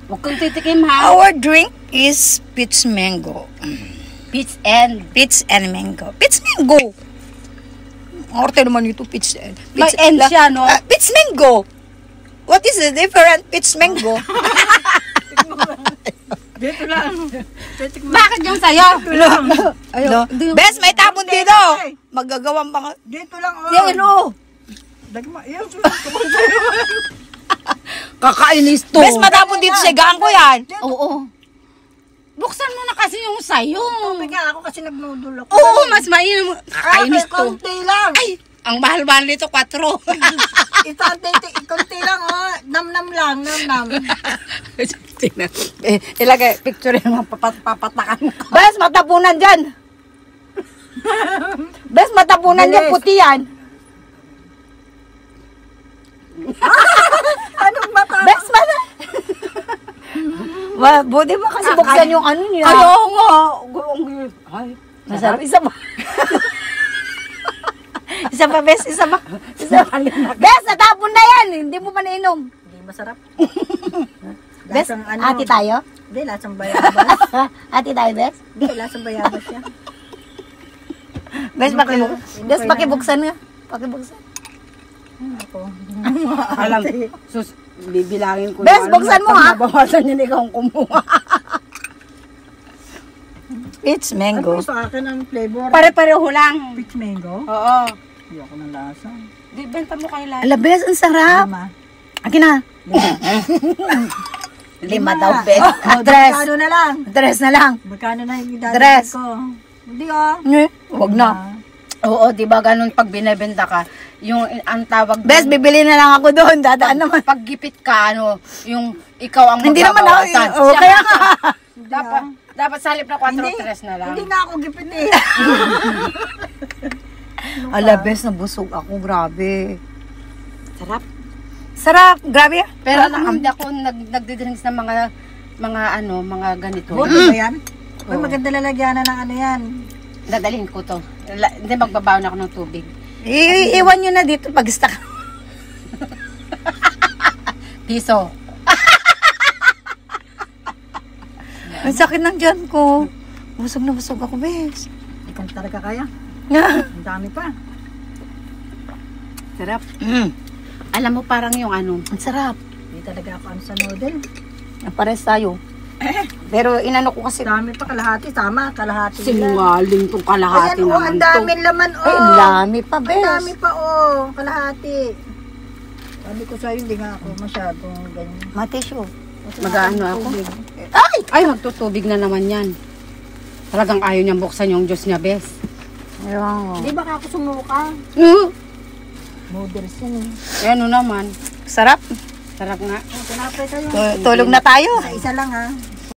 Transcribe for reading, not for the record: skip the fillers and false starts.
Huwag kang titikim, ha? Our drink is peach mango. Peach and Mango. Peach mango! Orte naman ito, peach and. May end siya, no? Peach mango! What is the different peach mango? Dito lang. Bakit yung sayo? Dito lang. No. Bes, may tapon dito! Magagawang baka. Dito lang. Yelo. Dagma. Yan. Kakainis to. Bes, matapon dito sa gaan ko yan. Oo. Buksan mo na kasi yung sayo. Bigyan ako kasi nag-noodle ako. Oo, mas mainam. Kakainis to. Konti lang. Ay, ang mahal-mahal nito, 4. Konti lang, oh. Nam-nam lang, nam-nam. Ilagay, picture yung papatakan ko. Bes, matapunan dyan. Bes, matapunan yung puti yan. Anong mata? Bes, buti mo kasi buksan yung ano niya. Ayaw nga. Ay, Masarap. Isa pa. Isa pa, Bes. Isa pa. Bes, natapon na yan. Hindi mo pa nainom. Hindi masarap. Bes, Lasang ati tayo? Hindi, lasang bayabas. Ati tayo, Bes? Hindi, lasang bayabas yan. Bes, Bes, pakibuksan nga. Pakibuksan. Ako. alam. Sus, bibilangin ko. Bes, buksan mo, ha? Bawasan niya ikaw ang kumuha. Peach mango. Ano sa akin ang flavor? Pare-pareho lang. Peach mango? Oo. Hindi ako ng lasa. Di, benta mo kay Lala. Ala, Bes, ang sarap. Lima. Akin na. 5 daw, Bes. Oh, Dress. magkano na lang? Dress na lang. Magkano na yung Dress. idadagdag ko? Hindi ah. Huwag na. Oo, di ba ganun pag binebenta ka, yung ang tawag Bes, bibili na lang ako doon. Dadaan naman. paggipit ka, ano, yung ikaw ang Hindi naman ako. magbabawasan. Oh, Siya kaya nga. dapat salip na 4-3 na lang. Hindi na ako gipit eh. Ala, Bes, nabusog ako. Grabe. Sarap. Sarap. Grabe. Pero hindi ako nagdidrinks ng mga ganito. Boto ba yan? Uy, maganda lalagyan na ng ano yan. Dadalhin ko to. Hindi magbabaon ako ng tubig. Iwan nyo na dito pag stuck. Piso. Ang sakit ng tiyan ko. Busog na busog ako, Bes. Ikaw talaga kaya. Nga. Ang dami pa. Sarap. Alam mo parang yung ano. Ang sarap. Hindi talaga ako ano sa noodle. Pares tayo. Pero inano ko kasi. Dami pa kalahati. Tama, kalahati. Sinungaling tong kalahati Ayan, oh, naman ang to. dami laman, oh. Ay, ang dami pa, Ang Bes. dami pa, oh. Kalahati. Sabi ko sa'yo, hindi nga ako masyadong ganyan. Matisyo. Mag-aano ako? Tubig. Ay, magtutubig na naman yan. Talagang ayaw niyang buksan yung Diyos niya, Bes. Ayun. Hindi baka ako sumuka. Noodles yan eh. Ano naman. Sarap. Sarap nga. Oh, tinapay kayo. Tulog na tayo. Isa-isa lang ha.